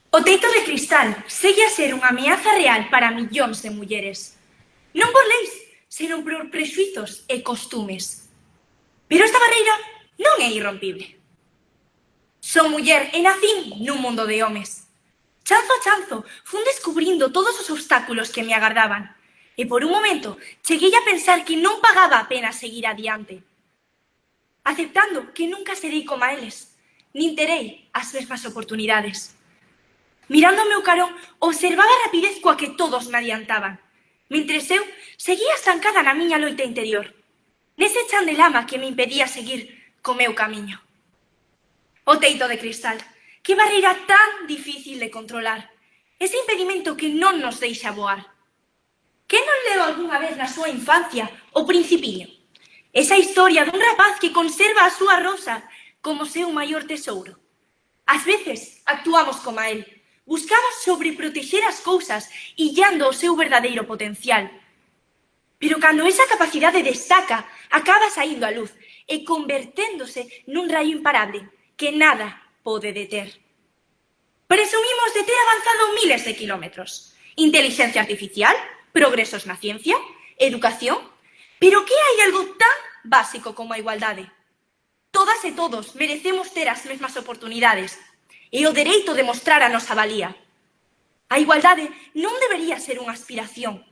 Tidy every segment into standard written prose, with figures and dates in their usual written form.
O teito de cristal segue a ser unha ameaza real para millóns de mulleres. Non por leis, senón por prexuizos e costumes. Pero esta barreira non é irrompible. Son muller e nacín nun mundo de homes. Chanzo a chanzo, fun descubrindo todos os obstáculos que me agardaban. E por un momento cheguei a pensar que non pagaba a pena seguir adiante. Aceptando que nunca serei como eles, nin terei as mesmas oportunidades. Mirando o meu carón, observaba a rapidez coa que todos me adiantaban, mentres eu seguía estancada na miña loita interior, nese chan de lama que me impedía seguir co meu camiño. O teito de cristal, que barreira tan difícil de controlar, ese impedimento que non nos deixa voar. Que non leu algunha vez na súa infancia o Principiño? Esa historia dun rapaz que conserva a súa rosa como seu maior tesouro. Ás veces actuamos como a él, buscamos sobreprotexer as cousas illando o seu verdadeiro potencial. Pero cando esa capacidade destaca, acaba saindo á luz e converténdose nun rayo imparable que nada pode deter. Presumimos de ter avanzado miles de kilómetros. Inteligencia artificial, progresos na ciencia, educación. Pero que hai algo tan básico como a igualdade? Todas e todos merecemos ter as mesmas oportunidades e o dereito de mostrar a nosa valía. A igualdade non debería ser unha aspiración,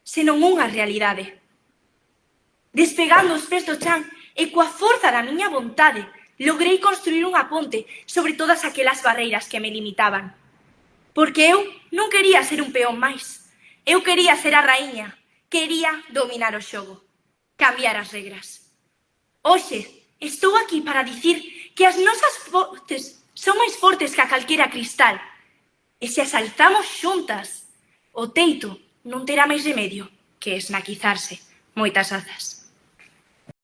senón unha realidade. Despegando os pés do chan e coa forza da miña vontade, logrei construir unha ponte sobre todas aquelas barreiras que me limitaban. Porque eu non quería ser un peón máis. Eu quería ser a raíña. Quería dominar o xogo. Cambiar as regras. Hoxe, estou aquí para dicir que as nosas voces son máis fortes que a calquera cristal. E se as alzamos xuntas, o teito non terá máis remedio que esnaquizarse. Moitas grazas.